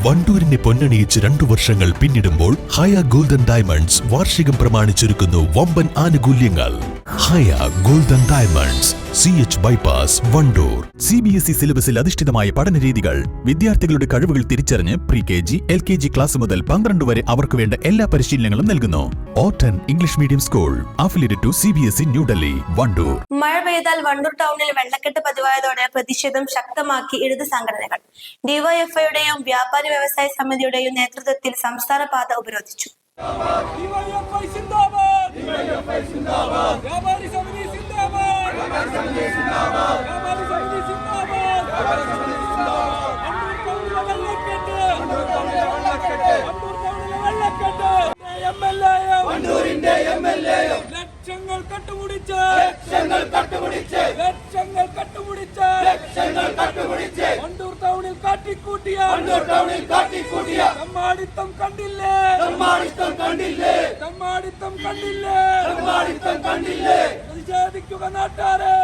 വണ്ടൂരിനെ പൊന്നണിയിച്ച് 2 വർഷങ്ങൾ പിന്നിടുമ്പോൾ ഹയ golden diamonds വാർഷികം പ്രമാണിച്ചൊരുക്കുന്നു വമ്പൻ ആനുകൂല്യങ്ങൾ. Haya golden diamonds, CH bypass, Wandoor. CBSE സിലബസിൽ അധിഷ്ഠിതമായ പഠനരീതികൾ. വിദ്യാർത്ഥികളുടെ കഴിവുകൾ തിരിച്ചറിഞ്ഞ് pre-KG, LKG ക്ലാസ് മുതൽ 12 വരെ അവർക്ക് വേണ്ട എല്ലാ പരിശീലനങ്ങളും നൽകുന്നു. ഓട്ടൻ English medium school affiliated to CBSE New Delhi, Wandoor. മഴ പെയ്താൽ വണ്ടൂർ ടൗണിൽ വെള്ളക്കെട്ട് പതിവായതോടെ പ്രതിഷേധം ശക്തമാക്കി ഇടത് സംഘടനകൾ. ഡിവൈഎഫ്ഐയുടെയും വ്യാപാരി വ്യവസായ സമിതിയുടെയും നേതൃത്വത്തിൽ സംസ്ഥാന പാത ഉപരോധിച്ചു. ലക്ഷങ്ങൾ കട്ടുപിടിച്ച് വണ്ടൂർ ടൗണിൽ കാട്ടിക്കൂട്ടിയ തമ്മാടിത്തം കണ്ടില്ലേ പ്രതിഷേധിക്കുക നാട്ടാരെ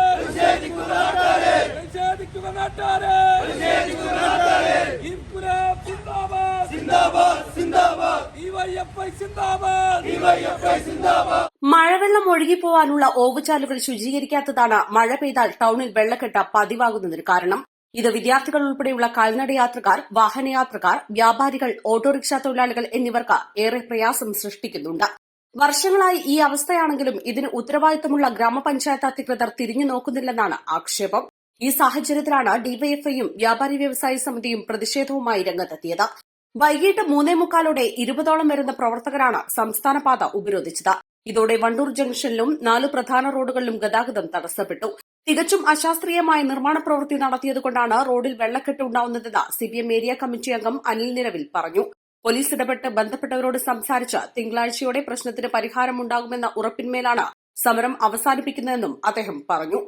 മഴവെള്ളം ഒഴുകിപ്പോവാനുള്ള ഓവുചാലുകൾ ശുചീകരിക്കാത്തതാണ് മഴ പെയ്താൽ ടൗണിൽ വെള്ളക്കെട്ട് പതിവാകുന്നതിന് കാരണം. ഇത് വിദ്യാർത്ഥികൾ ഉൾപ്പെടെയുള്ള കാൽനടയാത്രക്കാർ, വാഹനയാത്രക്കാർ, വ്യാപാരികൾ, ഓട്ടോറിക്ഷ തൊഴിലാളികൾ എന്നിവർക്ക് ഏറെ പ്രയാസം സൃഷ്ടിക്കുന്നുണ്ട്. വർഷങ്ങളായി ഈ അവസ്ഥയാണെങ്കിലും ഇതിന് ഉത്തരവാദിത്തമുള്ള ഗ്രാമപഞ്ചായത്ത് അധികൃതർ തിരിഞ്ഞു നോക്കുന്നില്ലെന്നാണ് ആക്ഷേപം. ഈ സാഹചര്യത്തിലാണ് ഡിവൈഎഫ്ഐയും വ്യാപാരി വ്യവസായ സമിതിയും പ്രതിഷേധവുമായി രംഗത്തെത്തിയത്. വൈകിട്ട് 3:45 20ഓളം വരുന്ന പ്രവർത്തകരാണ് സംസ്ഥാന പാത ഉപരോധിച്ചത്. ഇതോടെ വണ്ടൂർ ജംഗ്ഷനിലും 4 പ്രധാന റോഡുകളിലും ഗതാഗതം തടസ്സപ്പെട്ടു. തികച്ചും അശാസ്ത്രീയമായ നിർമ്മാണ പ്രവൃത്തി നടത്തിയതുകൊണ്ടാണ് റോഡിൽ വെള്ളക്കെട്ട് ഉണ്ടാവുന്നതെന്ന് CPM ഏരിയ കമ്മിറ്റി അംഗം അനിൽ നിരവിൽ പറഞ്ഞു. പോലീസ് ഇടപെട്ട് ബന്ധപ്പെട്ടവരോട് സംസാരിച്ച് തിങ്കളാഴ്ചയോടെ പ്രശ്നത്തിന് പരിഹാരമുണ്ടാകുമെന്ന ഉറപ്പിന്മേലാണ് സമരം അവസാനിപ്പിക്കുന്നതെന്നും അദ്ദേഹം പറഞ്ഞു.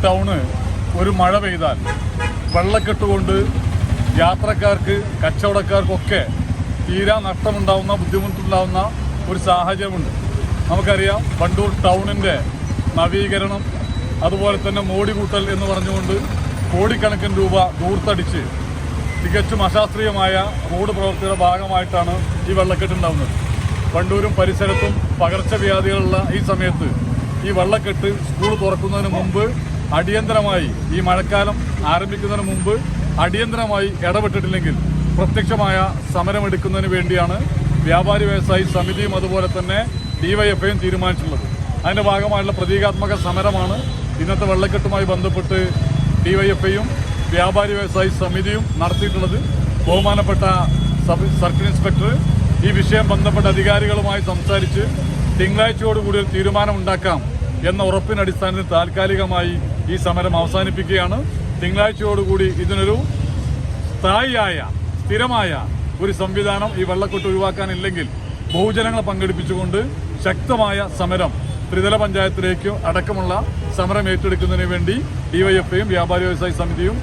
ടൗണ് ഒരു മഴ പെയ്താൽ വെള്ളക്കെട്ടുകൊണ്ട് യാത്രക്കാർക്ക്, കച്ചവടക്കാർക്കൊക്കെ തീരാ നഷ്ടമുണ്ടാവുന്ന, ബുദ്ധിമുട്ടുണ്ടാവുന്ന ഒരു സാഹചര്യമുണ്ട്. നമുക്കറിയാം, വണ്ടൂർ ടൗണിന്റെ നവീകരണം, അതുപോലെ തന്നെ മോടി കൂട്ടൽ എന്ന് പറഞ്ഞുകൊണ്ട് കോടിക്കണക്കിന് രൂപ ദൂർത്തടിച്ച് തികച്ചും അശാസ്ത്രീയമായ റോഡ് പ്രവൃത്തിയുടെ ഭാഗമായിട്ടാണ് ഈ വെള്ളക്കെട്ടുണ്ടാവുന്നത്. വണ്ടൂരും പരിസരത്തും പകർച്ചവ്യാധികളുള്ള ഈ സമയത്ത് ഈ വെള്ളക്കെട്ട് സ്കൂൾ തുറക്കുന്നതിന് മുമ്പ് അടിയന്തരമായി, ഈ മഴക്കാലം ആരംഭിക്കുന്നതിന് മുമ്പ് അടിയന്തരമായി ഇടപെട്ടിട്ടില്ലെങ്കിൽ പ്രത്യക്ഷമായ സമരമെടുക്കുന്നതിന് വേണ്ടിയാണ് വ്യാപാരി വ്യവസായി സമിതിയും അതുപോലെ തന്നെ ഡിവൈഎഫ്ഐയും തീരുമാനിച്ചിട്ടുള്ളത്. അതിന്റെ ഭാഗമായുള്ള പ്രതീകാത്മക സമരമാണ് ഇന്നത്തെ വെള്ളക്കെട്ടുമായി ബന്ധപ്പെട്ട് ഡിവൈഎഫ്ഐയും വ്യാപാരി വ്യവസായി സമിതിയും നടത്തിയിട്ടുള്ളത്. ബഹുമാനപ്പെട്ട സർക്കിൾ ഇൻസ്പെക്ടർ ഈ വിഷയം ബന്ധപ്പെട്ട അധികാരികളുമായി സംസാരിച്ച് തിങ്കളാഴ്ചയോടുകൂടി ഒരു തീരുമാനമുണ്ടാക്കാം എന്ന ഉറപ്പിനടിസ്ഥാനത്തിൽ താൽക്കാലികമായി ഈ സമരം അവസാനിപ്പിക്കുകയാണ്. തിങ്കളാഴ്ചയോടുകൂടി ഇതിനൊരു സ്ഥായിയായ, സ്ഥിരമായ ഒരു സംവിധാനം ഈ വെള്ളക്കെട്ട് ഒഴിവാക്കാനില്ലെങ്കിൽ ബഹുജനങ്ങളെ പങ്കെടുപ്പിച്ചുകൊണ്ട് ശക്തമായ സമരം ത്രിതല പഞ്ചായത്തിലേക്ക് അടക്കമുള്ള സമരം ഏറ്റെടുക്കുന്നതിന് വേണ്ടി ഡിവൈഎഫ്ഐയും വ്യാപാരി വ്യവസായ സമിതിയും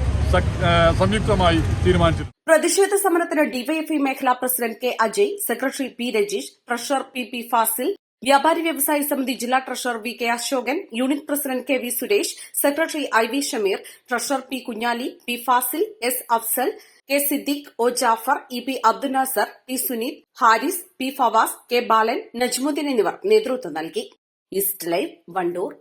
സംയുക്തമായി തീരുമാനിച്ചു. പ്രതിഷേധ സമരത്തിന് ഡിവൈഎഫ്ഐ മേഖലാ president K Ajay, secretary P Rajeesh, treasurer P Fasil, വ്യാപാരി വ്യവസായ സമിതി ജില്ലാ treasurer V K Ashokan, unit president K V Suresh, secretary IV Shameer, treasurer P Kunhali, P Fasil, S Afsal, K Siddique, O Jafar, E Abdul Nasar, T Suneeth, Haris, P Fawas, K Balan, Najmuddeen എന്നിവർ നേതൃത്വം നൽകി. East live, Wandoor.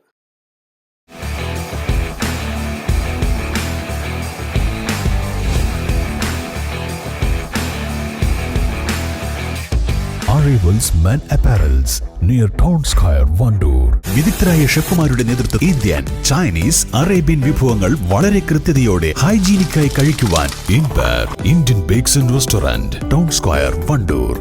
Arrivals Men Apparels near Town Square, Wandoor. വിദഗ്ധരായ ഷെഫുമാരുടെ നേതൃത്വം ഇന്ത്യൻ, ചൈനീസ്, അറേബ്യൻ വിഭവങ്ങൾ വളരെ കൃത്യതയോടെ ഹൈജീനിക്കായി കഴിക്കുവാൻ empire Indian bakes and restaurant, town square, Wandoor.